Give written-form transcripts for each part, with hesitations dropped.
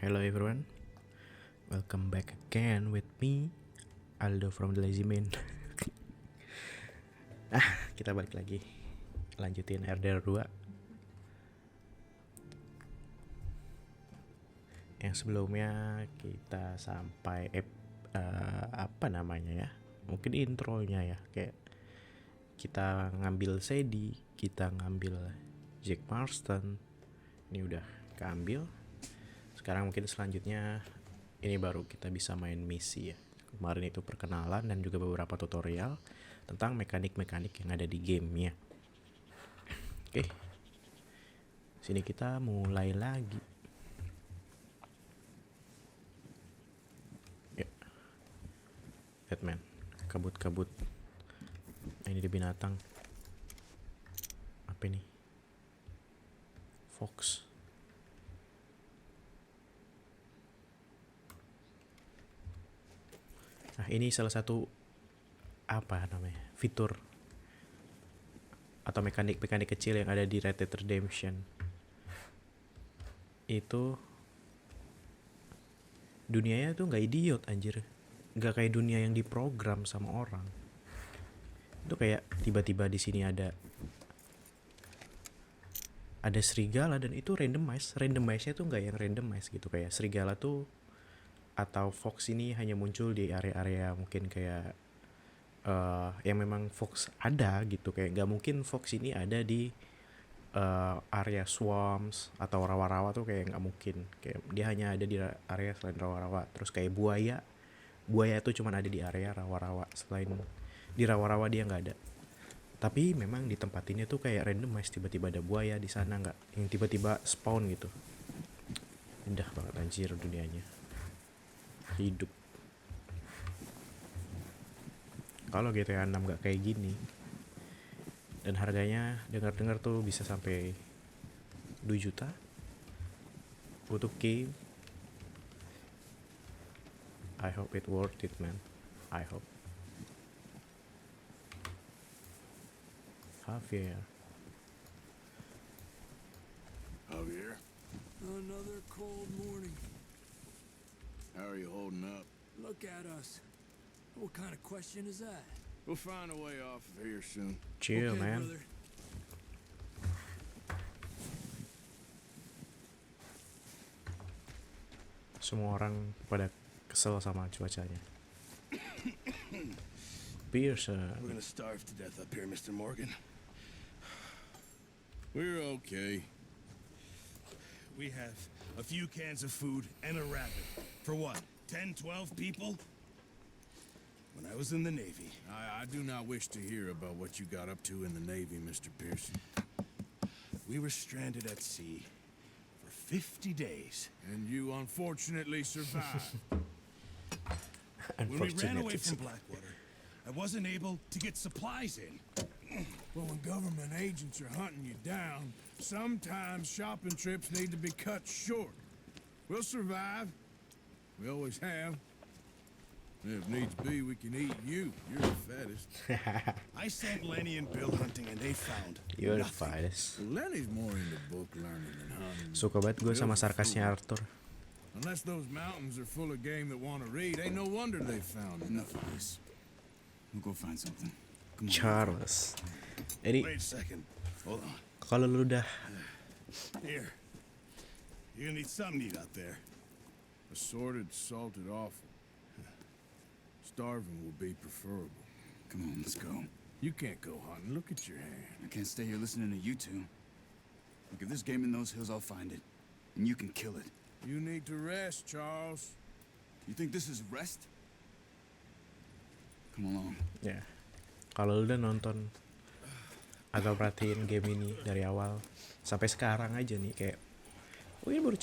Hello everyone, welcome back again with me, Aldo from the Lazy Man. Kita balik lagi, lanjutin RDR 2. Yang sebelumnya kita sampai apa namanya ya? Mungkin intronya ya, kayak kita ngambil Sadie, kita ngambil Jack Marston. Ini udah keambil. Sekarang mungkin selanjutnya ini baru kita bisa main misi ya. Kemarin itu perkenalan dan juga beberapa tutorial tentang mekanik-mekanik yang ada di gamenya. Oke, sini kita mulai lagi. Ya, Batman, kabut-kabut. Nah, ini di binatang. Apa ini? Fox. Nah, ini salah satu apa namanya? Fitur atau mekanik-mekanik kecil yang ada di Red Dead Redemption. Itu dunianya tuh nggak idiot anjir. Nggak kayak dunia yang diprogram sama orang. Itu kayak tiba-tiba di sini ada serigala dan itu randomize. Randomize-nya tuh nggak yang randomize gitu, kayak serigala tuh atau fox ini hanya muncul di area-area mungkin kayak yang memang fox ada gitu, kayak nggak mungkin fox ini ada di area swamps atau rawa-rawa tuh kayak nggak mungkin, kayak dia hanya ada di area selain rawa-rawa. Terus kayak buaya tuh cuma ada di area rawa-rawa, selain di rawa-rawa dia nggak ada. Tapi memang di tempat ini tuh kayak randomize, tiba-tiba ada buaya di sana, nggak yang tiba-tiba spawn gitu. Indah banget anjir dunianya, hidup. Kalau GTA 6 gak kayak gini, dan harganya dengar-dengar tuh bisa sampai 2 juta untuk game. I hope it worth it, man. I hope. Javier. Javier, Another cold morning. how are you holding up? Look at us. What kind of question is that? We'll find a way off of here soon. Chill, Okay, man. brother. Semua orang pada kesel sama cuacanya. Pearson. We're gonna starve to death up here, Mr. Morgan. We're okay. We have a few cans of food and a rabbit. For what? 10, 12 people? When I was in the Navy. I do not wish to hear about what you got up to in the Navy, Mr. Pearson. We were stranded at sea for 50 days. And you unfortunately survived. When we ran away Unfortunately. from Blackwater, I wasn't able to get supplies in. Well, when government agents are hunting you down, sometimes shopping trips need to be cut short. We'll survive. We always have. And if needs be, we can eat you. You're the fattest. I sent Lenny and Bill hunting and they found You're the nothing. finest. Well, Lenny's more into book learning than hunting. Suka banget gue sama sarkasnya Arthur. Unless those mountains are full of game that want to read, ain't no wonder they found Enough enough. of this. We'll go find something. Come on. Charles. Jadi Wait a second. Hold on. kalau lu udah Here. You're gonna need something to eat out there. Assorted, salted offal. Starving will be preferable. Come on, let's go. You can't go hunting. Look at your hand. I can't stay here listening to you two. Look, if there's game in those hills, I'll find it. And you can kill it. You need to rest, Charles. You think this is rest? Come along. ya, kalau lu udah nonton atau perhatiin game ini dari awal sampai sekarang aja nih, kayak ini baru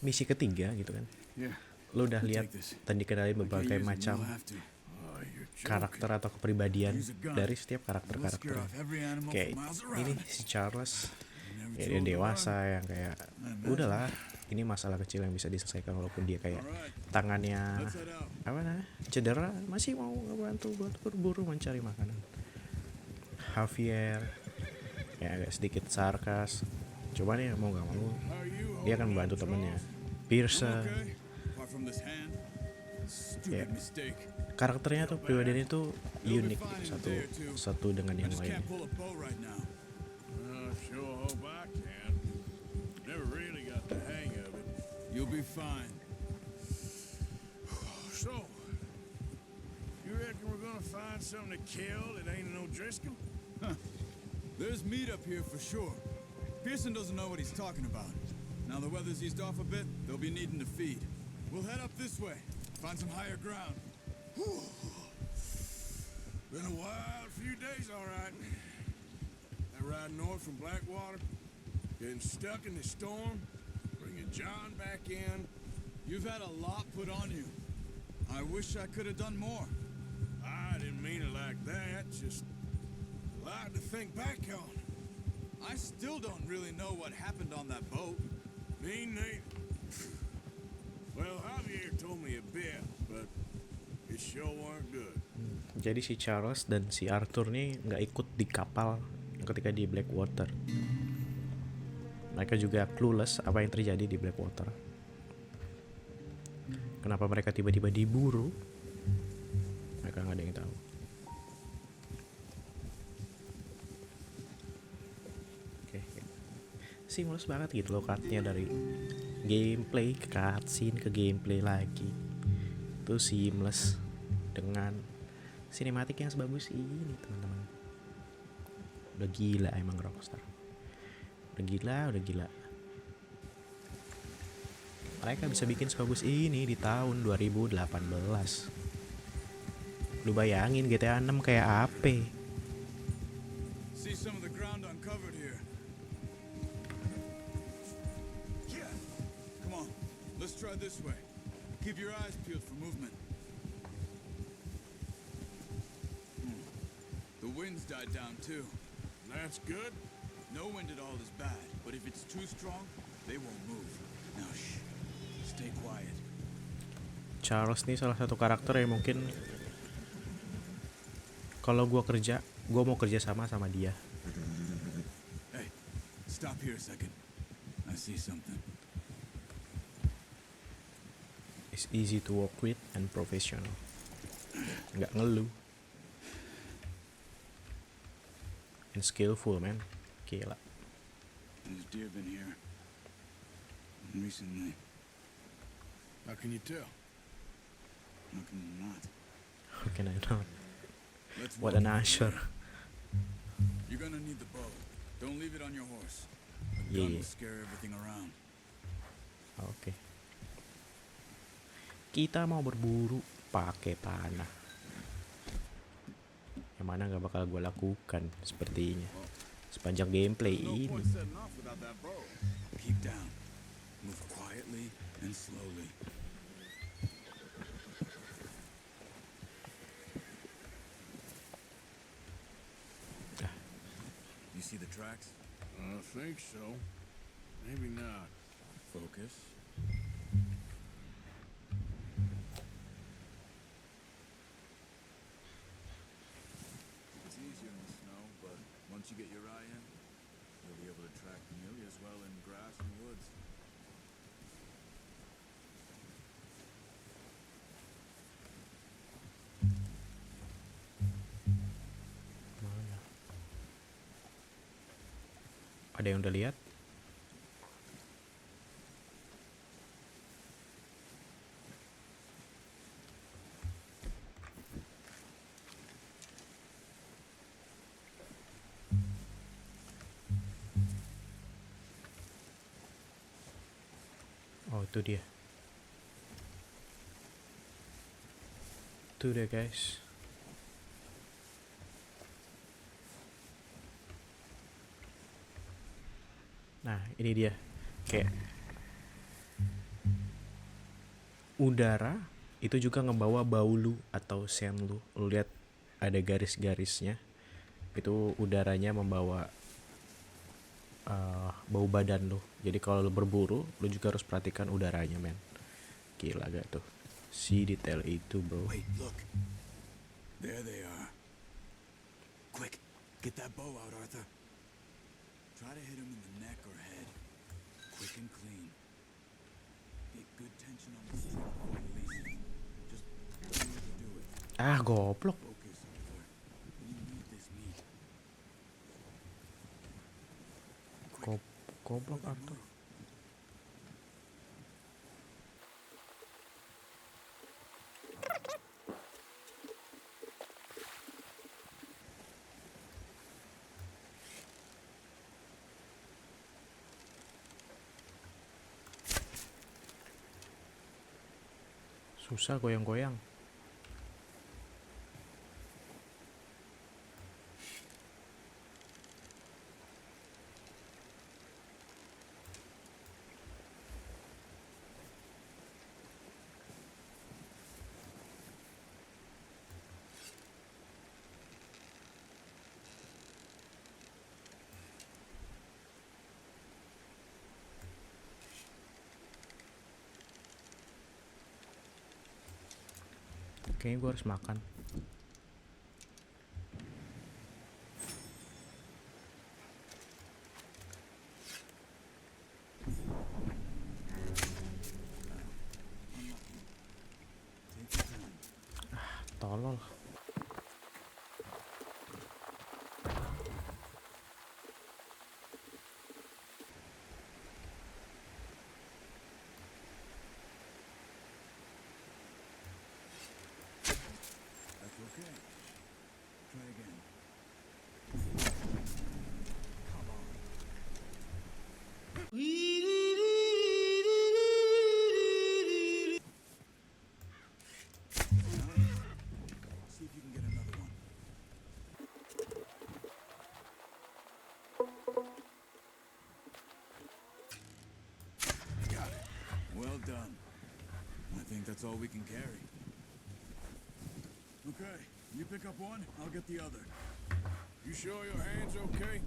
misi ketiga gitu kan. Yeah. Lu udah lihat dan dikenali berbagai macam You'll have to. Oh, you're joking. karakter atau kepribadian dari setiap karakter-karakter. Kayak ini si Charles, kayak dia dewasa yang kayak udahlah, ini masalah kecil yang bisa diselesaikan, walaupun dia kayak tangannya apa nah cedera, masih mau ngebantu buat berburu mencari makanan. Javier ya agak sedikit sarkas, coba nih mau nggak mau dia akan membantu temennya. Pierce, I'm okay. Apart from this hand. ya, Stupid mistake. karakternya tuh pribadinya tuh You'll be unik fine gitu, in a day or two. satu dengan I yang just lainnya. can't pull a bow right now. Sure hope I can. Never really got the hang of it. You'll be fine. So, you reckon we're gonna find something to kill that ain't no Driscoll? There's meat up here for sure. Pearson doesn't know what he's talking about. Now the weather's eased off a bit, they'll be needing to feed. We'll head up this way, find some higher ground. Been a wild few days, all right. That ride north from Blackwater, getting stuck in the storm, bringing John back in. You've had a lot put on you. I wish I could have done more. I didn't mean it like that, just a lot to think back on. I still don't really know what happened on that boat. Me neither. Well, Javier told me a bit, but it sure weren't good. Jadi si Charles dan si Arthur nih nggak ikut di kapal ketika di Blackwater. Mereka juga clueless apa yang terjadi di Blackwater. Kenapa mereka tiba-tiba diburu? Mereka nggak ada yang tahu. Oke. Seamless banget gitu loh cutnya dari gameplay ke cutscene ke gameplay lagi. Itu seamless dengan sinematik yang sebagus ini, teman-teman. Udah gila emang Rockstar. Udah gila. Mereka bisa bikin sebagus ini di tahun 2018. Lu bayangin GTA 6 kayak apa? See some of the ground uncovered here. Yeah. Come on, let's try this way. Keep your eyes peeled for movement. The wind's died down too. That's good. No wind at all is bad, but if it's too strong, they won't move. Now shh. Stay quiet. Charles nih salah satu karakter yang mungkin kalau gue mau kerja sama dia. Hey, stop here a second. I see something. It's easy to work with and professional. Nggak ngeluh. And skillful, man. Gila. There's deer been here. Recently. How can you tell? How can you not? How can I not? Let's What walk an over answer. there. You're gonna need the bow. Don't leave it on your horse. A Yeah, gun yeah. will scare everything around. Oke. Kita mau berburu pakai panah. Yang mana gak bakal gue lakukan sepertinya sepanjang gameplay ini. setting off without that bow. Keep down. Move quietly and slowly. You see the tracks? I think so. Maybe not. Focus. It's easier in the snow, but once you get your eye in, you'll be able to track nearly as well in grass and woods. Ada yang udah lihat? Oh, itu dia. Itu dia, guys. Nah, ini dia. Kayak udara itu juga ngebawa bau lu atau scent lu. Lu lihat ada garis-garisnya. Itu udaranya membawa bau badan lu. Jadi kalau lu berburu, lu juga harus perhatikan udaranya, men. Gila gak tuh? Si detail itu, bro. Wait, look. There they are. Quick, get that bow out, Arthur. Try to hit him in the neck or head. Quick and clean. Be good tension on the string before releasing. Just don't overdo it. Ah, goblok. Focus, Arthur. We need this meat. Goblok Arthur. Susah goyang-goyang. Kayaknya gue harus makan. Tolol. That's okay. Try again. Come on. See if you can get another one. Got it. Well done. I think that's all we can carry. Okay, you pick up one, I'll get the other. You sure your hand's okay?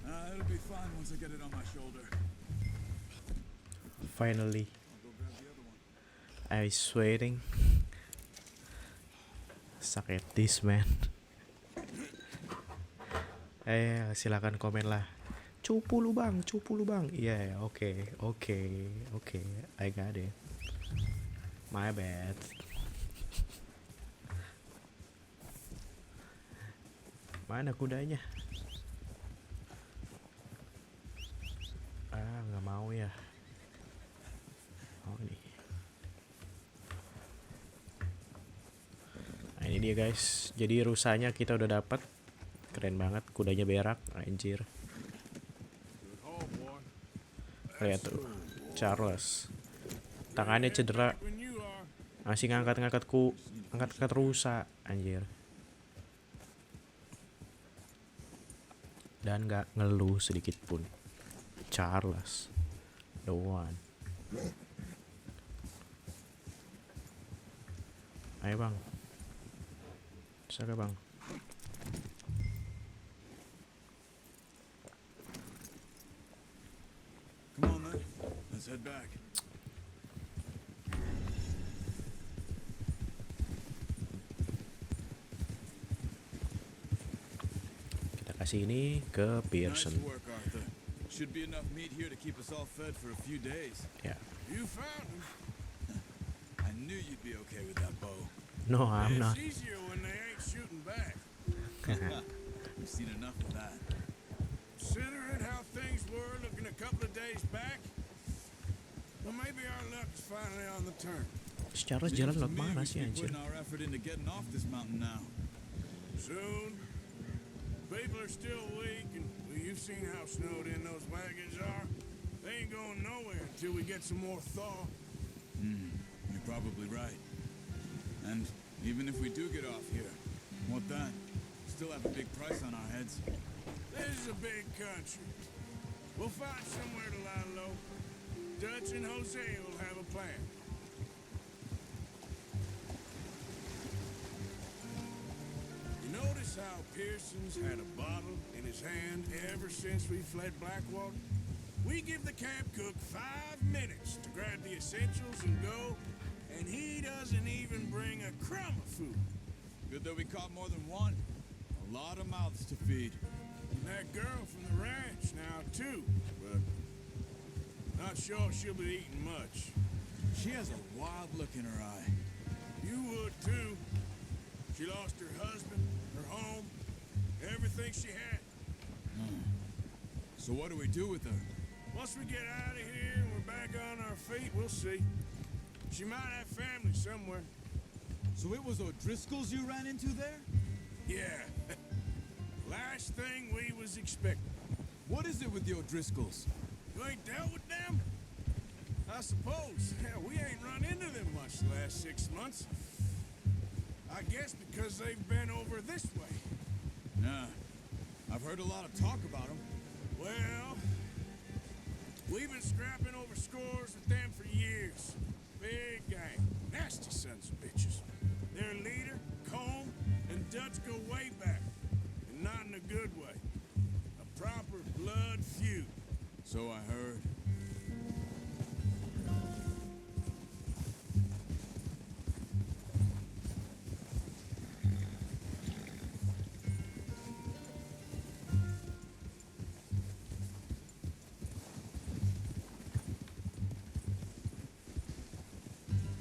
It'll be fine once I get it on my shoulder. Finally, I'll go grab the other one. I sweating. Suck at this, man. Silakan komen lah. Cupu lu bang. Iya, oke. I got it. My bad. Mana kudanya? Nggak mau ya. Oh ini. Nah ini dia guys. Jadi rusanya kita udah dapat. Keren banget. Kudanya berak. Anjir. Good haul, boy. Lihat tuh. Charles. Tangannya cedera. When you are. Masih ngangkat-ngangkat rusa. Anjir. Dan gak ngeluh sedikit pun. Charles, the one. Ayo bang. Bisa gak bang? Come on then, let's head back. Kita kasih ini ke Pearson. Nice work, Arthur. Should be enough meat here to keep us all fed for a few days. Ya. You found him. I knew you'd be okay with that bow. No, I'm not. It's easier when they ain't shooting back. We've seen enough of that. Considering how things were looking a couple of days back, well, maybe our luck is finally on the turn. Si Charles Seems jalan to lewat me mana we sih should be anjir? putting our effort into getting off this mountain now. Soon. People are still weak, and well, you've seen how snowed in those wagons are. They ain't going nowhere until we get some more thaw. You're probably right. And even if we do get off here, what then? Still have a big price on our heads. This is a big country. We'll find somewhere to lie low. Dutch and Jose will have a plan. You notice how Pearson's had a bottle in his hand ever since we fled Blackwater? We give the camp cook 5 minutes to grab the essentials and go, and he doesn't even bring a crumb of food. Good that we caught more than one. A lot of mouths to feed. And that girl from the ranch now, too, but not sure she'll be eating much. She has a wild look in her eye. You would too. She lost her husband, her home, everything she had. So what do we do with her? Once we get out of here and we're back on our feet, we'll see. She might have family somewhere. So it was O'Driscoll's you ran into there? Yeah. Last thing we was expecting. What is it with the O'Driscolls? You ain't dealt with them? I suppose. Yeah, we ain't run into them much the last 6 months. I guess because they've been over this way. Nah. I've heard a lot of talk about them. Well, we've been scrapping over scores with them for years. Big gang. Nasty sons of bitches. Their leader, Combe, and Dutch go way back. And not in a good way. A proper blood feud. So I heard.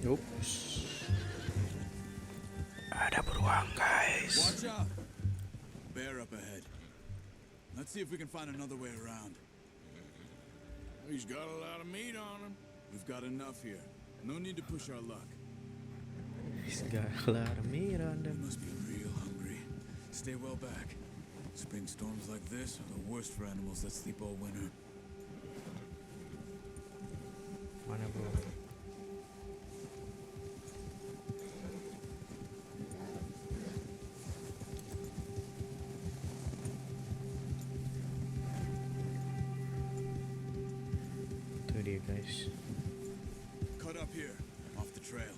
Ups. Ada beruang, guys. Watch out! Bear up ahead. Let's see if we can find another way around. He's got a lot of meat on him. We've got enough here. No need to push our luck. He's got a lot of meat on They them. must be real hungry. Stay well back. Spring storms like this are the worst for animals that sleep all winter. Mana bro? Tuh dia guys. Cut up here, off the trail.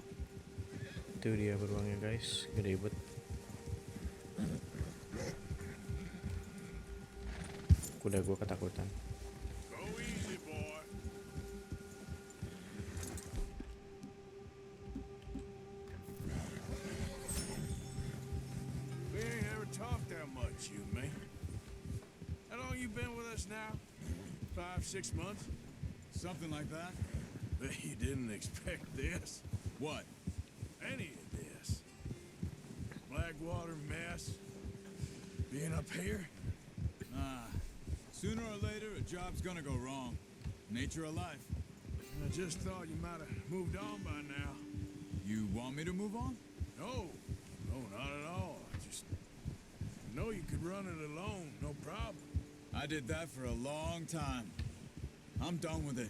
Tuh dia beruangnya guys. Gede banget. Kuda gue ketakutan. Go easy, boy. We ain't ever talked that much, you and me. How long you been with us now? 5, 6 months? Something like that? Bet you didn't expect this. What? Any of this. Blackwater mess. Being up here? Ah, sooner or later a job's gonna go wrong. Nature of life. I just thought you might have moved on by now. You want me to move on? No, not at all. I just know you could run it alone, no problem. I did that for a long time. I'm done with it.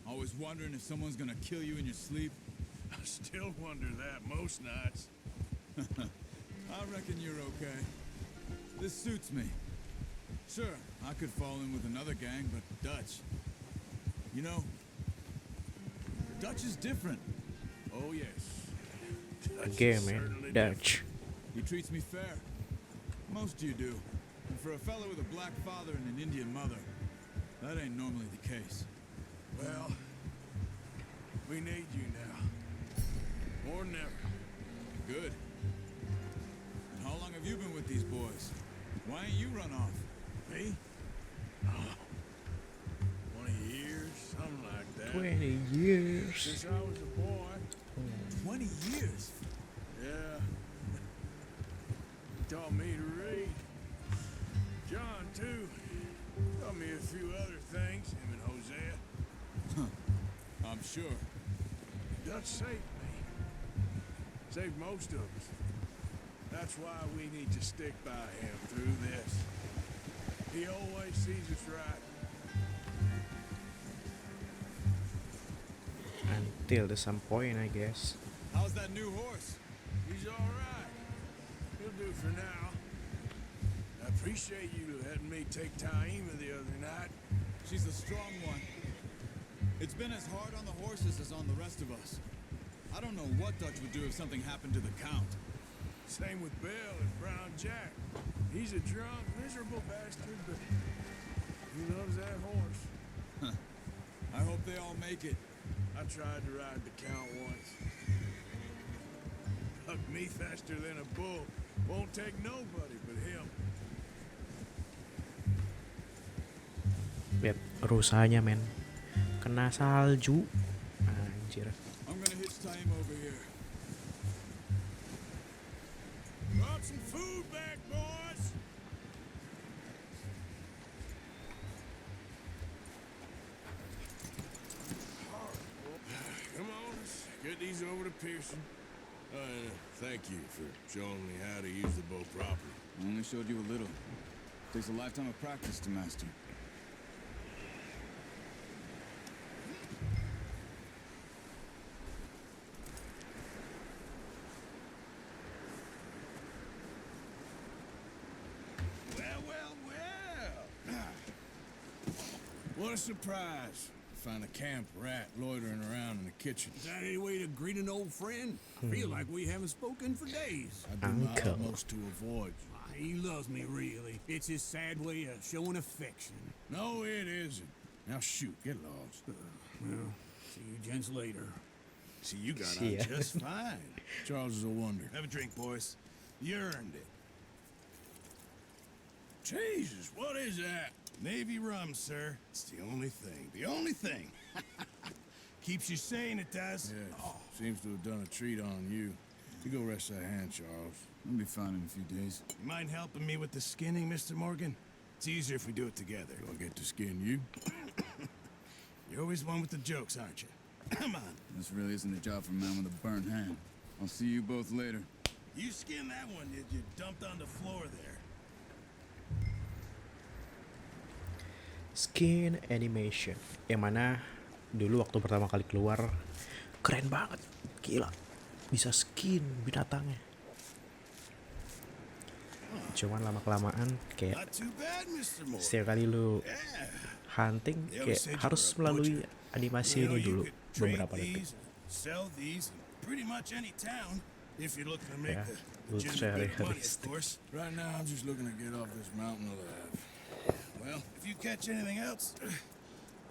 Always wondering if someone's gonna kill you in your sleep. I still wonder that most nights. I reckon you're okay. This suits me. Sure, I could fall in with another gang, but Dutch. You know, Dutch is different. Oh, yes. Again, Certainly man. different. Dutch. He treats me fair. Most you do. And for a fellow with a black father and an Indian mother, that ain't normally the case. Well, we need you now. More than ever. Good. And how long have you been with these boys? Why ain't you run off? Me? Oh, 20 years, something like that. 20 years. Since I was a boy. 20 years? Yeah. He taught me to read. John, too. Taught me a few other things, him and Hosea. I'm sure. Dutch saved me. Saved most of us. That's why we need to stick by him through this. He always sees us right. Until the some point, I guess. How's that new horse? He's all right. He'll do for now. I appreciate you letting me take Taima the other night. She's a strong one. It's been as hard on the horses as on the rest of us. I don't know what Dutch would do if something happened to the Count. Same with Bill and Brown Jack. He's a drunk, miserable bastard, but he loves that horse. I hope they all make it. I tried to ride the Count once. Hugged me faster than a bull. Won't take nobody but him. Lihat rusanya men. Kena salju. Anjir. Get these over to Pearson. And thank you for showing me how to use the bow properly. I only showed you a little. Takes a lifetime of practice to master. Well. What a surprise. Find a camp rat loitering around in the kitchen. Is that any way to greet an old friend? I feel like we haven't spoken for days. I do my Uncle. utmost to avoid you. He loves me, really. It's his sad way of showing affection. No, it isn't. Now shoot, get lost. Well, see you gents later. See, you got See on ya. just fine. Charles is a wonder. Have a drink, boys. You earned it. Jesus, what is that? Navy rum, sir. It's the only thing. The only thing. Keeps you sane, it does. Yes, seems to have done a treat on you. You go rest that hand, Charles. I'll be fine in a few days. You mind helping me with the skinning, Mr. Morgan? It's easier if we do it together. Do I get to skin you? You're always one with the jokes, aren't you? Come on. This really isn't a job for a man with a burnt hand. I'll see you both later. You skinned that one you dumped on the floor there. Skin animation, yang mana dulu waktu pertama kali keluar keren banget, gila, bisa skin binatangnya. Cuman lama kelamaan kayak Not too bad, Mr. Morgan. setiap kali lu Yeah. hunting kayak harus melalui animasi You know, ini you dulu could trade beberapa detik. these, sell these in pretty much any town if you're looking to make Yeah, a looks legitimate bit of money, of realistic. course. Right now, I'm just looking to get off this mountain alive. Well, if you catch anything else,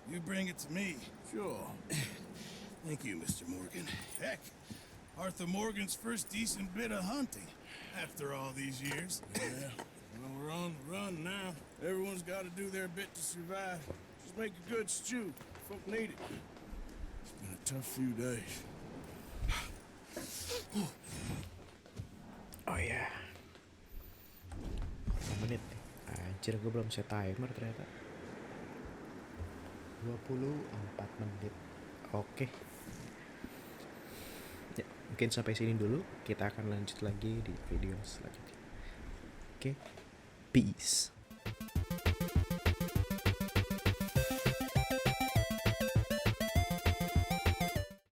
you bring it to me. Sure. Thank you, Mr. Morgan. Heck, Arthur Morgan's first decent bit of hunting after all these years. Yeah. Well, we're on the run now. Everyone's got to do their bit to survive. Just make a good stew. Folk need it. It's been a tough few days. Oh ya, berapa menit nih? Anjir, gue belum set timer ternyata. 24 menit. Oke. Ya, mungkin sampai sini dulu. Kita akan lanjut lagi di video selanjutnya. Oke. Peace.